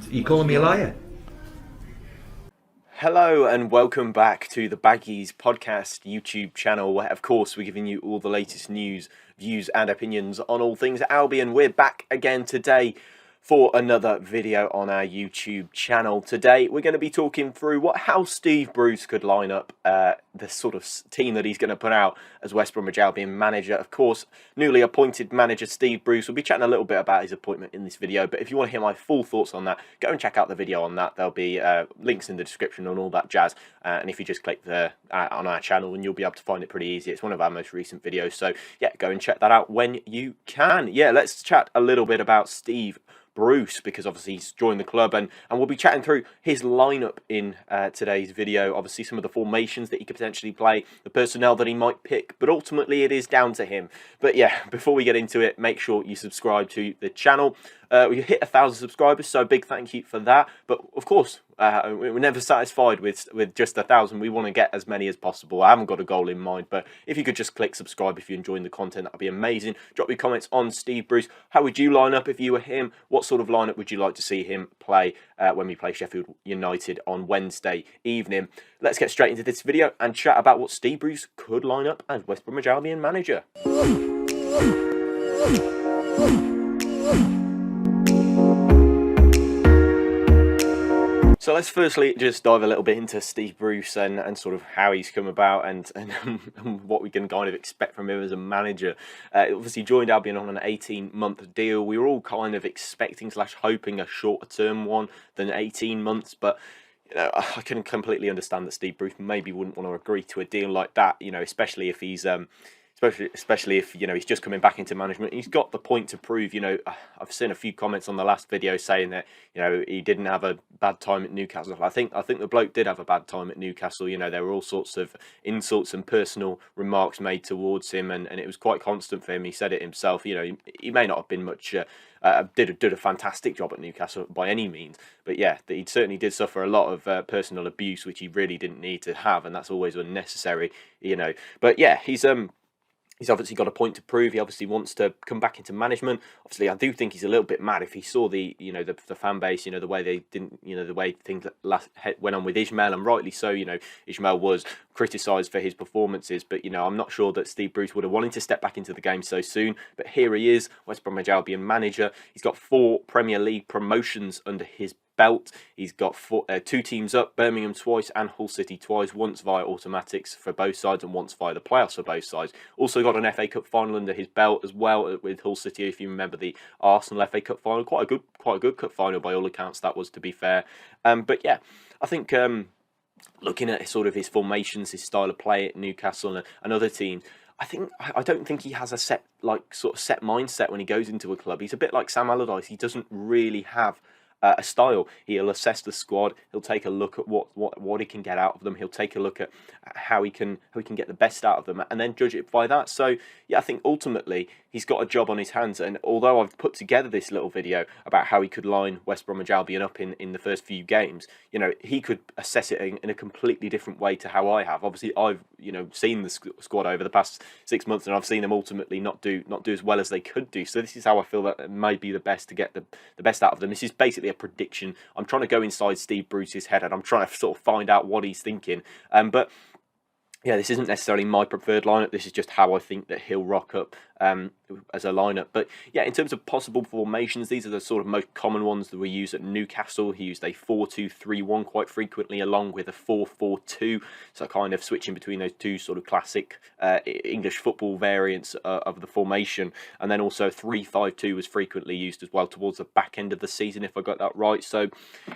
You calling me a liar? Hello and welcome back to the Baggies Podcast YouTube channel, where of course we're giving you all the latest news, views and opinions on all things Albion. We're back again today for another video on our YouTube channel. Today we're going to be talking through how Steve Bruce could line up the sort of team that he's going to put out as West Bromwich Albion manager. Of course, newly appointed manager Steve Bruce. We'll be chatting a little bit about his appointment in this video, but if you want to hear my full thoughts on that, go and check out the video on that. There'll be links in the description and all that jazz, and if you just click on our channel, and you'll be able to find it pretty easy. It's one of our most recent videos, so yeah, go and check that out when you can. Yeah, let's chat a little bit about Steve Bruce, because obviously he's joined the club, and we'll be chatting through his lineup in today's video. Obviously some of the formations that he could potentially play, the personnel that he might pick, but ultimately it is down to him. But yeah, before we get into it, make sure you subscribe to the channel. We hit 1,000 subscribers, so big thank you for that. But of course, we're never satisfied with just 1,000. We want to get as many as possible. I haven't got a goal in mind, but if you could just click subscribe if you're enjoying the content, that'd be amazing. Drop your comments on Steve Bruce. How would you line up if you were him? What sort of lineup would you like to see him play when we play Sheffield United on Wednesday evening? Let's get straight into this video and chat about what Steve Bruce could line up as West Bromwich Albion manager. So let's firstly just dive a little bit into Steve Bruce and sort of how he's come about and what we can kind of expect from him as a manager. Obviously joined Albion on an 18-month deal. We were all kind of expecting / hoping a shorter term one than 18 months, but you know, I can completely understand that Steve Bruce maybe wouldn't want to agree to a deal like that, you know, especially if he's especially if, you know, he's just coming back into management. He's got the point to prove. You know, I've seen a few comments on the last video saying that, you know, he didn't have a bad time at Newcastle. I think the bloke did have a bad time at Newcastle. You know, there were all sorts of insults and personal remarks made towards him, and it was quite constant for him. He said it himself. You know, he may not have been much did a fantastic job at Newcastle by any means, but yeah, he certainly did suffer a lot of personal abuse, which he really didn't need to have, and that's always unnecessary. You know, but yeah, He's obviously got a point to prove. He obviously wants to come back into management. Obviously, I do think he's a little bit mad if he saw the fan base, you know, the way they didn't, you know, the way things went on with Ismail, and rightly so. You know, Ismail was criticised for his performances, but you know, I'm not sure that Steve Bruce would have wanted to step back into the game so soon. But here he is, West Bromwich Albion manager. He's got 4 Premier League promotions under his belt. He's got 2 teams up, Birmingham twice and Hull City twice, once via automatics for both sides and once via the playoffs for both sides. Also got an FA Cup final under his belt as well with Hull City, if you remember the Arsenal FA Cup final. Quite a good cup final by all accounts, that was, to be fair. But yeah, I think looking at sort of his formations, his style of play at Newcastle and other teams, I don't think he has a set mindset when he goes into a club. He's a bit like Sam Allardyce. He doesn't really have a style. He'll assess the squad. He'll take a look at what he can get out of them. He'll take a look at how he can get the best out of them, and then judge it by that. So yeah, I think ultimately he's got a job on his hands. And although I've put together this little video about how he could line West Bromwich Albion up in the first few games, you know, he could assess it in a completely different way to how I have. Obviously, I've, you know, seen the squad over the past 6 months, and I've seen them ultimately not do as well as they could do. So this is how I feel that it may be the best to get the best out of them. This is basically a prediction. I'm trying to go inside Steve Bruce's head, and I'm trying to sort of find out what he's thinking. But yeah, this isn't necessarily my preferred lineup. This is just how I think that he'll rock up as a lineup. But yeah, in terms of possible formations, these are the sort of most common ones that we use at Newcastle. He used a 4-2-3-1 quite frequently, along with a 4-4-2. So kind of switching between those two sort of classic English football variants of the formation. And then also 3-5-2 was frequently used as well towards the back end of the season, if I got that right. So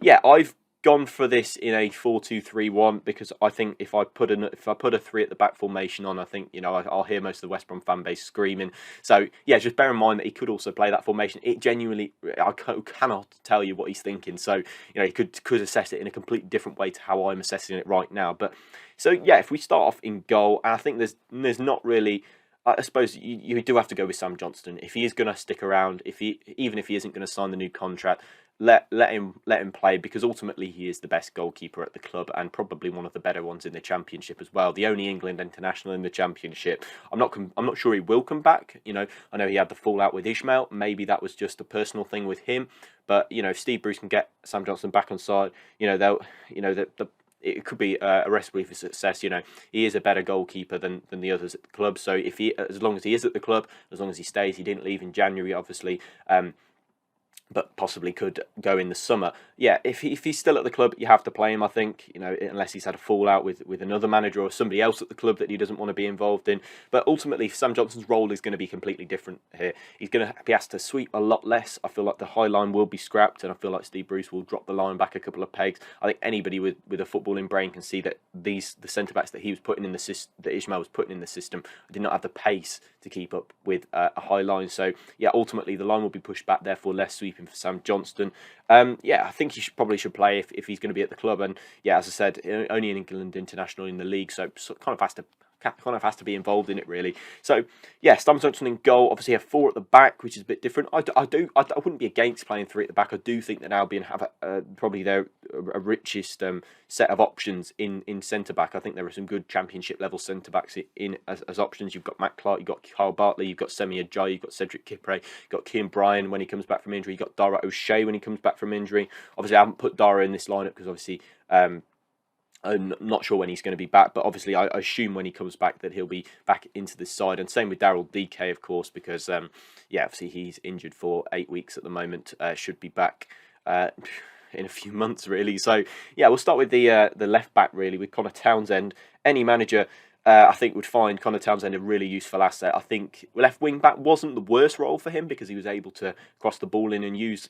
yeah, I've gone for this in a 4-2-3-1 because I think if I put a 3 at the back formation on, I think, you know, I'll hear most of the West Brom fan base screaming. So yeah, just bear in mind that he could also play that formation. It genuinely, I cannot tell you what he's thinking. So you know, he could assess it in a completely different way to how I'm assessing it right now. But so yeah, if we start off in goal, and I think there's not really, I suppose you do have to go with Sam Johnston if he is going to stick around. Even if he isn't going to sign the new contract, let him play, because ultimately he is the best goalkeeper at the club and probably one of the better ones in the Championship as well. The only England international in the Championship. I'm not sure he will come back. I know he had the fallout with Ishmael. Maybe that was just a personal thing with him. But if Steve Bruce can get Sam Johnstone back on side, it could be a recipe for success. He is a better goalkeeper than the others at the club. So as long as he is at the club, as long as he stays, he didn't leave in January, obviously. But possibly could go in the summer. Yeah, if he's still at the club, you have to play him, I think, unless he's had a fallout with another manager or somebody else at the club that he doesn't want to be involved in. But ultimately, Sam Johnston's role is going to be completely different here. He's going to be asked to sweep a lot less. I feel like the high line will be scrapped, and I feel like Steve Bruce will drop the line back a couple of pegs. I think anybody with a footballing brain can see that the centre-backs that he was putting in the system, that Ishmael was putting in the system, did not have the pace to keep up with a high line. So, yeah, ultimately, the line will be pushed back, therefore less sweeping for Sam Johnstone. I think he probably should play if he's going to be at the club. And yeah, as I said, only an England international in the league, so kind of has to be involved in it, really. So yeah, Sam Johnstone in goal. Obviously, have 4 at the back, which is a bit different. I wouldn't be against playing 3 at the back. I do think that Albion have probably their richest set of options in centre back. I think there are some good Championship level centre backs in as options. You've got Matt Clark, you've got Kyle Bartley, you've got Semi Ajayi, you've got Cedric Kipre, you've got Kean Bryan when he comes back from injury, you've got Dara O'Shea when he comes back from injury. Obviously, I haven't put Dara in this lineup because obviously I'm not sure when he's going to be back, but obviously I assume when he comes back that he'll be back into this side. And same with Daryl DK, of course, because obviously he's injured for 8 weeks at the moment. Should be back in a few months, really. So yeah, we'll start with the left back, really, with Connor Townsend. Any manager, I think, would find Connor Townsend a really useful asset. I think left wing back wasn't the worst role for him because he was able to cross the ball in and use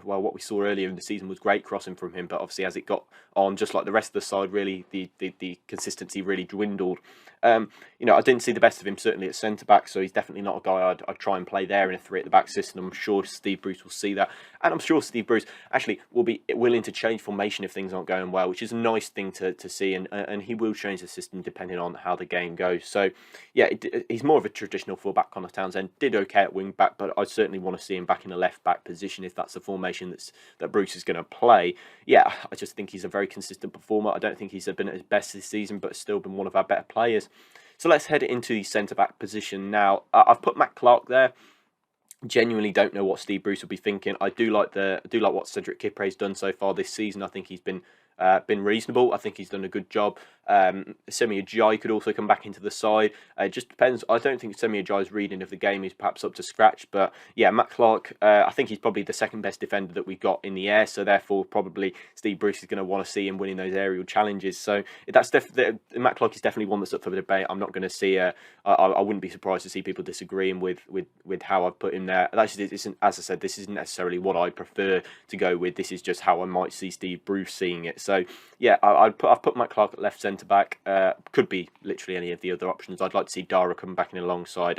what we saw earlier in the season was great crossing from him. But obviously, as it got on, just like the rest of the side, really the consistency really dwindled. I didn't see the best of him certainly at centre back, so he's definitely not a guy I'd try and play there in a 3 at the back system. I'm sure Steve Bruce will see that, and I'm sure Steve Bruce actually will be willing to change formation if things aren't going well, which is a nice thing to see, and he will change the system depending on how the game goes. So yeah, he's more of a traditional fullback. Connor Townsend did okay at wing back, but I certainly want to see him back in a left back position if that's the formation that Bruce is going to play. Yeah, I just think he's a very consistent performer. I don't think he's been at his best this season, but still been one of our better players. So let's head into the centre back position now. I've put Matt Clark there. Genuinely don't know what Steve Bruce will be thinking. I do like what Cedric Kipre's done so far this season. I think he's been reasonable. I think he's done a good job. Semi Ajayi could also come back into the side. It just depends. I don't think Semi Ajayi's reading of the game is perhaps up to scratch. But yeah, Matt Clark, I think he's probably the second best defender that we've got in the air. So therefore, probably Steve Bruce is going to want to see him winning those aerial challenges. So that's definitely Matt Clark is definitely one that's up for debate. I'm not going to see. I wouldn't be surprised to see people disagreeing with how I've put him there. Actually, isn't, as I said, this isn't necessarily what I prefer to go with. This is just how I might see Steve Bruce seeing it. So yeah, I've put Matt Clark at left centre back. Could be literally any of the other options. I'd like to see Dara come back in alongside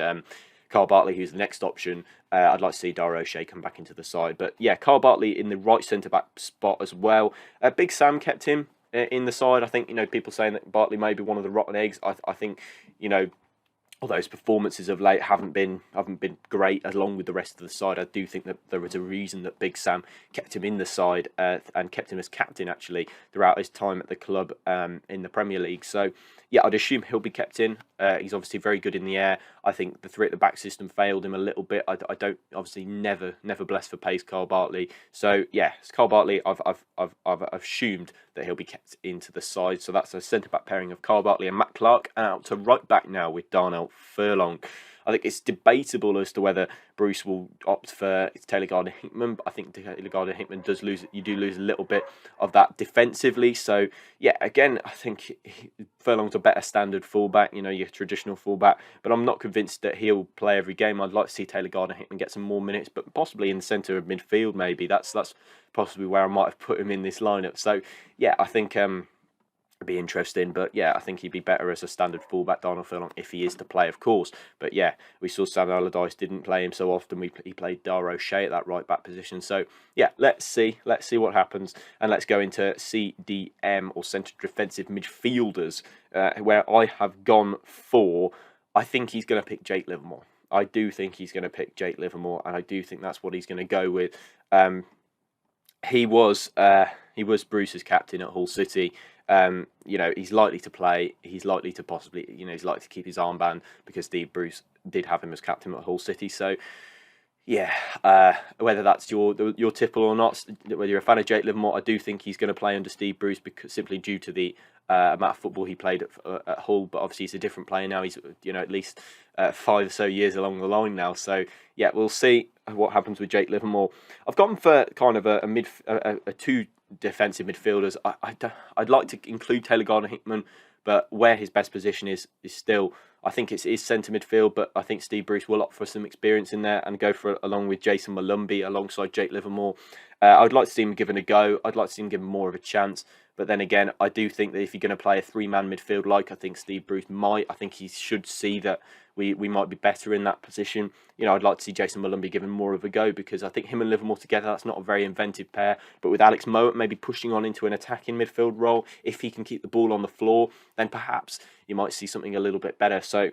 Carl Bartley, who's the next option. I'd like to see Dara O'Shea come back into the side. But yeah, Carl Bartley in the right centre back spot as well. Big Sam kept him in the side. I think people saying that Bartley may be one of the rotten eggs. I think although his performances of late haven't been great along with the rest of the side, I do think that there was a reason that Big Sam kept him in the side and kept him as captain actually throughout his time at the club in the Premier League. So yeah, I'd assume he'll be kept in. He's obviously very good in the air. I think the 3 at the back system failed him a little bit. I don't obviously never blessed for pace Carl Bartley. So yeah, it's Carl Bartley. I've assumed that he'll be kept into the side. So that's a centre back pairing of Carl Bartley and Matt Clark. And out to right back now with Darnell Furlong. I think it's debatable as to whether Bruce will opt for Taylor Gardner-Hickman, but I think Taylor Gardner-Hickman does lose. You do lose a little bit of that defensively. So yeah, again, I think Furlong's a better standard fullback, your traditional fullback. But I'm not convinced that he'll play every game. I'd like to see Taylor Gardner-Hickman get some more minutes, but possibly in the centre of midfield. Maybe that's possibly where I might have put him in this lineup. So yeah, I think. Be interesting, but yeah, I think he'd be better as a standard fullback, Darnell Furlong, if he is to play, of course. But yeah, we saw Sam Allardyce didn't play him so often. He played Dara O'Shea at that right back position. So yeah, let's see what happens, and let's go into CDM or centre defensive midfielders, where I have gone for. I think he's going to pick Jake Livermore. I do think he's going to pick Jake Livermore, and I do think that's what he's going to go with. he was Bruce's captain at Hull City. He's likely to play. He's likely to possibly, he's likely to keep his armband because Steve Bruce did have him as captain at Hull City. So, yeah, whether that's your tipple or not, whether you're a fan of Jake Livermore, I do think he's going to play under Steve Bruce because simply due to the amount of football he played at Hull. But obviously he's a different player now. He's at least 5 or so years along the line now. So yeah, we'll see what happens with Jake Livermore. I've gone for kind of a two defensive midfielders. I'd like to include Taylor Gardner-Hickman, but where his best position is still, I think it's centre midfield, but I think Steve Bruce will opt for some experience in there and go for along with Jason Malumbi alongside Jake Livermore. I'd like to see him given a go. I'd like to see him given more of a chance. But then again, I do think that if you're going to play a three-man midfield like I think Steve Bruce might, I think he should see that we might be better in that position. I'd like to see Jason Malumbi given more of a go because I think him and Livermore together, that's not a very inventive pair. But with Alex Mowat maybe pushing on into an attacking midfield role, if he can keep the ball on the floor, then perhaps you might see something a little bit better. So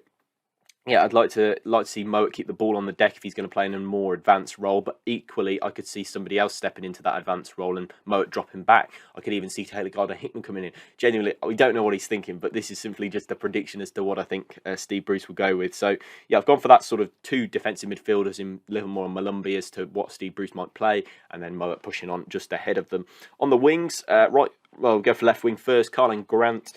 yeah, I'd like to see Mowat keep the ball on the deck if he's going to play in a more advanced role. But equally, I could see somebody else stepping into that advanced role and Mowat dropping back. I could even see Taylor Gardner-Hickman coming in. Genuinely, we don't know what he's thinking, but this is simply just a prediction as to what I think Steve Bruce will go with. So yeah, I've gone for that sort of two defensive midfielders in Livermore and Malumbi as to what Steve Bruce might play, and then Mowat pushing on just ahead of them. On the wings, we'll go for left wing first. Karlan Grant.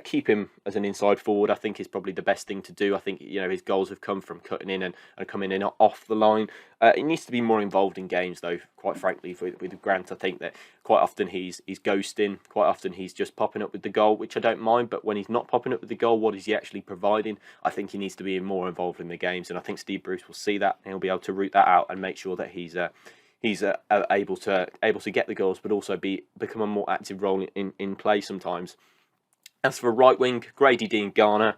Keep him as an inside forward, I think, is probably the best thing to do. I think his goals have come from cutting in and coming in off the line. He needs to be more involved in games, though. Quite frankly, with Grant, I think that quite often he's ghosting. Quite often he's just popping up with the goal, which I don't mind. But when he's not popping up with the goal, what is he actually providing? I think he needs to be more involved in the games, and I think Steve Bruce will see that and he'll be able to root that out and make sure that he's able to get the goals, but also become a more active role in play sometimes. As for right wing, Grady Dean Garner,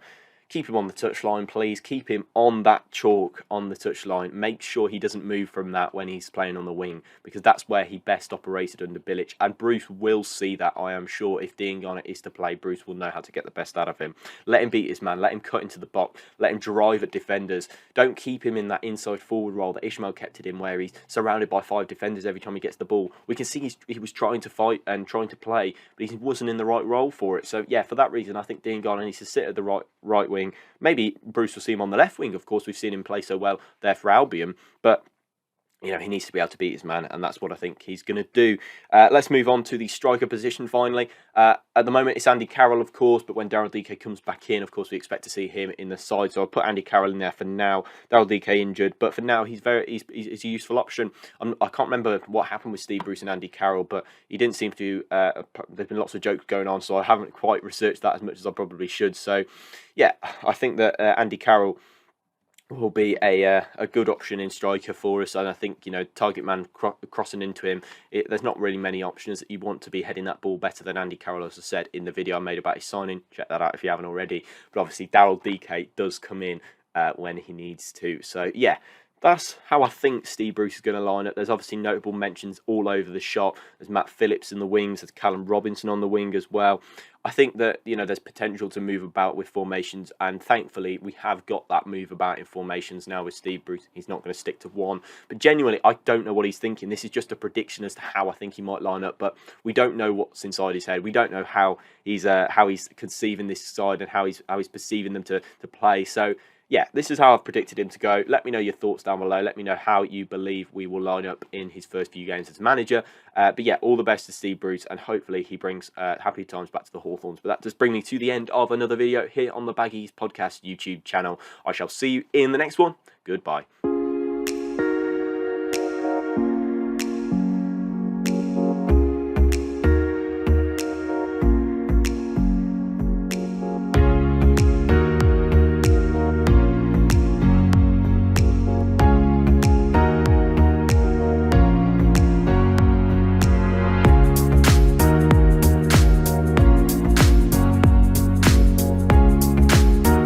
keep him on the touchline, please. Keep him on that chalk on the touchline. Make sure he doesn't move from that when he's playing on the wing, because that's where he best operated under Bilic. And Bruce will see that, I am sure. If Dean Garner is to play, Bruce will know how to get the best out of him. Let him beat his man. Let him cut into the box. Let him drive at defenders. Don't keep him in that inside forward role that Ishmael kept it in, where he's surrounded by 5 defenders every time he gets the ball. We can see he was trying to fight and trying to play, but he wasn't in the right role for it. So yeah, for that reason, I think Dean Garner needs to sit at the right wing. Maybe Bruce will see him on the left wing. Of course, we've seen him play so well there for Albion, but he needs to be able to beat his man, and that's what I think he's going to do. Let's move on to the striker position finally. At the moment, it's Andy Carroll, of course, but when Daryl Dike comes back in, of course, we expect to see him in the side. So I'll put Andy Carroll in there for now. Daryl Dike injured, but for now, he's a useful option. I can't remember what happened with Steve Bruce and Andy Carroll, but he didn't seem to. There's been lots of jokes going on, so I haven't quite researched that as much as I probably should. So yeah, I think that Andy Carroll will be a good option in striker for us, and I think target man crossing into him, there's not really many options that you want to be heading that ball better than Andy Carroll, as I said in the video I made about his signing. Check that out if you haven't already. But obviously Daryl Dike does come in when he needs to. So yeah, that's how I think Steve Bruce is going to line up. There's obviously notable mentions all over the shop. There's Matt Phillips in the wings. There's Callum Robinson on the wing as well. I think that there's potential to move about with formations, and thankfully we have got that move about in formations now with Steve Bruce. He's not going to stick to one, but genuinely I don't know what he's thinking. This is just a prediction as to how I think he might line up, but we don't know what's inside his head. We don't know how he's conceiving this side and how he's perceiving them to play. So yeah, this is how I've predicted him to go. Let me know your thoughts down below. Let me know how you believe we will line up in his first few games as manager. But yeah, all the best to Steve Bruce, and hopefully he brings happy times back to the Hawthorns. But that does bring me to the end of another video here on the Baggies Podcast YouTube channel. I shall see you in the next one. Goodbye.